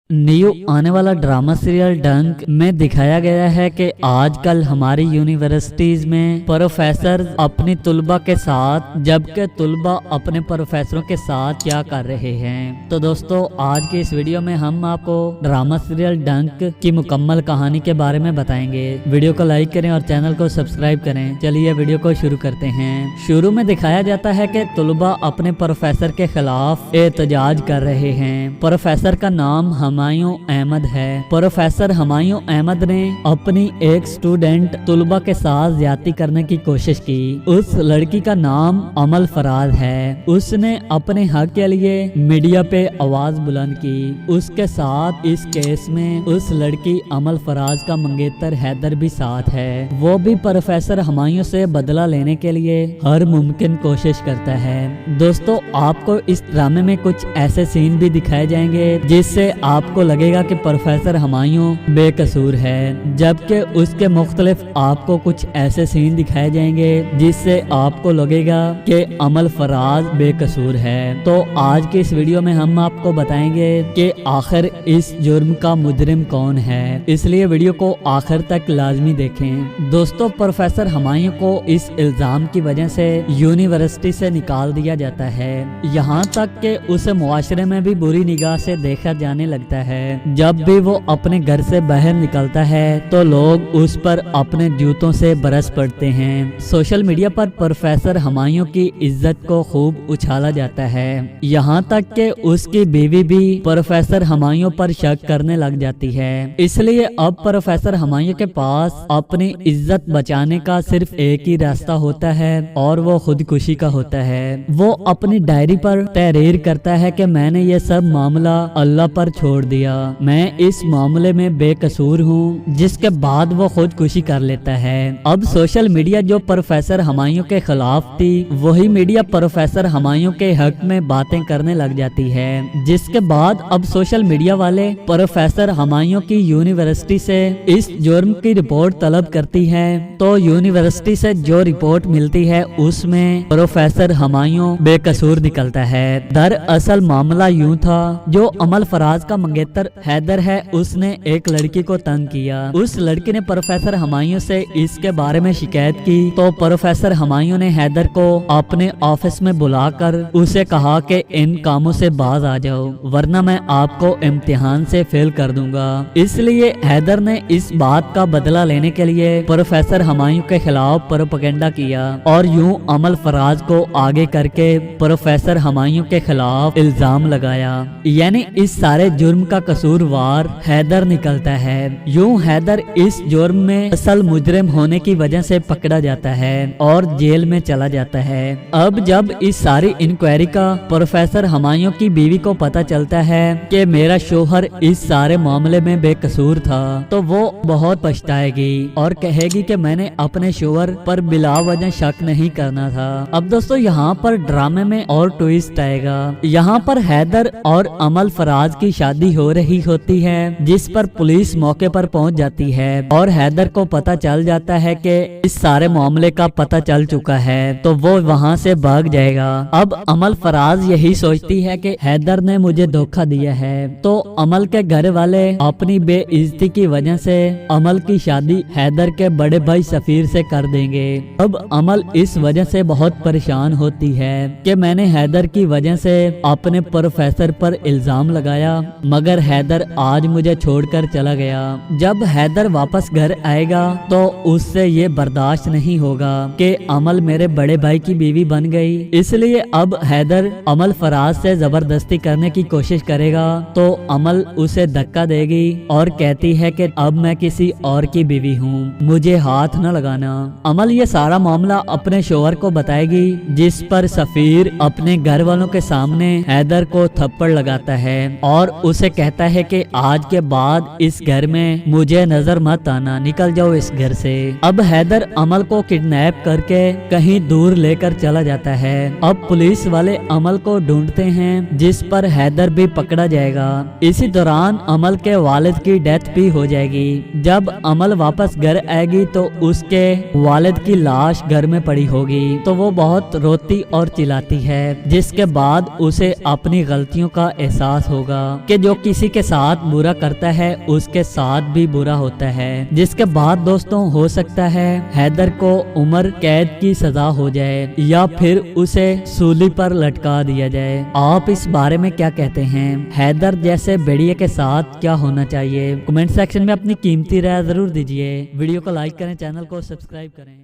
New आने वाला drama serial डंक में दिखाया गया है कि आजकल हमारी यूनिवर्सिटीज में प्रोफेसर अपनी तुलबा के साथ जबकि तुलबा अपने प्रोफेसरों के साथ क्या कर रहे हैं। तो दोस्तों आज के इस वीडियो में हम आपको ड्रामा सीरियल डंक की मुकम्मल कहानी के बारे में बताएंगे। वीडियो को लाइक करें और चैनल को सब्सक्राइब करें। चलिए वीडियो को शुरू करते हैं। शुरू में दिखाया जाता है कि तुलबा अपने प्रोफेसर के खिलाफ एहतजाज कर रहे हैं। प्रोफेसर का नाम हुमायूं अहमद है। प्रोफेसर हुमायूं अहमद ने अपनी एक स्टूडेंट तुलबा के साथ ज्यादती करने की कोशिश की। उस लड़की का नाम अमल फराज है। उसने अपने हक के लिए मीडिया पे आवाज बुलंद की। उसके साथ इस केस में उस लड़की अमल फराज का मंगेतर हैदर भी साथ है। वो भी प्रोफेसर हुमायूं से बदला लेने के लिए हर मुमकिन कोशिश करता है। दोस्तों आपको इस ड्रामे में कुछ ऐसे सीन भी दिखाए जाएंगे जिससे आपको लगेगा कि प्रोफेसर हुमायूं बेकसूर है, जबकि उसके मुख्तलिफ आपको कुछ ऐसे सीन दिखाए जाएंगे जिससे आपको लगेगा कि अमल फराज बेकसूर है। तो आज के इस वीडियो में हम आपको बताएंगे कि आखिर इस जुर्म का मुजरिम कौन है, इसलिए वीडियो को आखिर तक लाजमी देखें। दोस्तों प्रोफेसर हुमायूं को इस इल्जाम की वजह से यूनिवर्सिटी से निकाल दिया जाता है। यहाँ तक कि उसे मुआशरे में भी बुरी निगाह से देखा जाने लगता है। जब भी वो अपने घर से बाहर निकलता है तो लोग उस पर अपने जूतों से बरस पड़ते हैं। सोशल मीडिया पर प्रोफेसर हुमायूं की इज्जत को खूब उछाला जाता है। यहाँ तक कि उसकी बीवी भी प्रोफेसर हुमायूं पर शक करने लग जाती है। इसलिए अब प्रोफेसर हुमायूं के पास अपनी इज्जत बचाने का सिर्फ एक ही रास्ता होता है और वो खुदकुशी का होता है। वो अपनी डायरी पर तहरीर करता है कि मैंने ये सब मामला अल्लाह पर छोड़ दिया, मैं इस मामले में बेकसूर हूँ, जिसके बाद वो खुदकुशी कर लेता है। अब सोशल मीडिया जो प्रोफेसर हुमायूं के खिलाफ थी वही मीडिया प्रोफेसर हुमायूं के हक में बातें करने लग जाती है, जिसके बाद अब सोशल मीडिया वाले प्रोफेसर हुमायूं की यूनिवर्सिटी से इस जुर्म की रिपोर्ट तलब करती है। तो यूनिवर्सिटी से जो रिपोर्ट मिलती है उसमें प्रोफेसर हुमायूं बेकसूर निकलता है। दरअसल मामला यूं था, जो अमल फराज का मंगेतर हैदर है उसने एक लड़की को तंग किया। उस लड़की ने प्रोफेसर हुमायूं से इसके बारे में शिकायत की। तो प्रोफेसर हुमायूं ने हैदर को अपने ऑफिस में बुलाकर उसे कहा कि इन कामों से बाज आ जाओ वरना मैं आपको इम्तिहान से फेल कर दूंगा। इसलिए हैदर ने इस बात का बदला लेने के लिए प्रोफेसर हुमायूं के खिलाफ प्रोपेगेंडा किया और यूं अमल फराज को आगे करके प्रोफेसर हुमायूं के खिलाफ इल्जाम लगाया। यानी इस सारे जुर्म का कसूरवार हैदर निकलता है। यूं हैदर इस जुर्म में असल मुजरिम होने की वजह से पकड़ा जाता है और जेल में चला जाता है। अब जब इस सारी इंक्वायरी का प्रोफेसर हुमायूं की बीवी को पता चलता है कि मेरा शोहर इस सारे मामले में बेकसूर था, तो वो बहुत पछताएगी और कहेगी कि मैंने अपने शोहर पर बिला वजह शक नहीं करना था। अब दोस्तों यहाँ पर ड्रामे में और ट्विस्ट आएगा। यहाँ पर हैदर और अमल फराज की शादी हो रही होती है, जिस पर पुलिस मौके पर पहुंच जाती है और हैदर को पता चल जाता है कि इस सारे मामले का पता चल चुका है, तो वो वहां से भाग जाएगा। अब अमल फराज यही सोचती है कि हैदर ने मुझे धोखा दिया है, तो अमल के घर वाले अपनी बेइज्जती की वजह से अमल की शादी हैदर के बड़े भाई सफीर से कर देंगे। अब अमल इस वजह से बहुत परेशान होती है कि मैंने हैदर की वजह से अपने प्रोफेसर पर इल्जाम लगाया, मगर हैदर आज मुझे छोड़कर चला गया। जब हैदर वापस घर आएगा तो उससे ये बर्दाश्त नहीं होगा कि अमल मेरे बड़े भाई की बीवी बन गई। इसलिए अब हैदर अमल फराज से जबरदस्ती करने की कोशिश करेगा, तो अमल उसे धक्का देगी और कहती है कि अब मैं किसी और की बीवी हूँ, मुझे हाथ न लगाना। अमल ये सारा मामला अपने शोहर को बताएगी, जिस पर सफीर अपने घर वालों के सामने हैदर को थप्पड़ लगाता है और उसे कहता है कि आज के बाद इस घर में मुझे नजर मत आना, निकल जाओ इस घर से। अब हैदर अमल को किडनैप करके कहीं दूर लेकर चला जाता है। अब पुलिस वाले अमल को ढूंढते हैं, जिस पर हैदर भी पकड़ा जाएगा। इसी दौरान अमल के वालिद की डेथ भी हो जाएगी। जब अमल वापस घर आएगी तो उसके वालिद की लाश घर में पड़ी होगी, तो वो बहुत रोती और चिल्लाती है, जिसके बाद उसे अपनी गलतियों का एहसास होगा कि जो किसी के साथ बुरा करता है उसके साथ भी बुरा होता है, जिसके बाद दोस्तों हो सकता है हैदर को उम्र कैद की सजा हो जाए या फिर उसे सूली पर लटका दिया जाए। आप इस बारे में क्या कहते हैं? हैदर जैसे भेड़िए के साथ क्या होना चाहिए? कमेंट सेक्शन में अपनी कीमती राय जरूर दीजिए। वीडियो को लाइक करें, चैनल को सब्सक्राइब करें।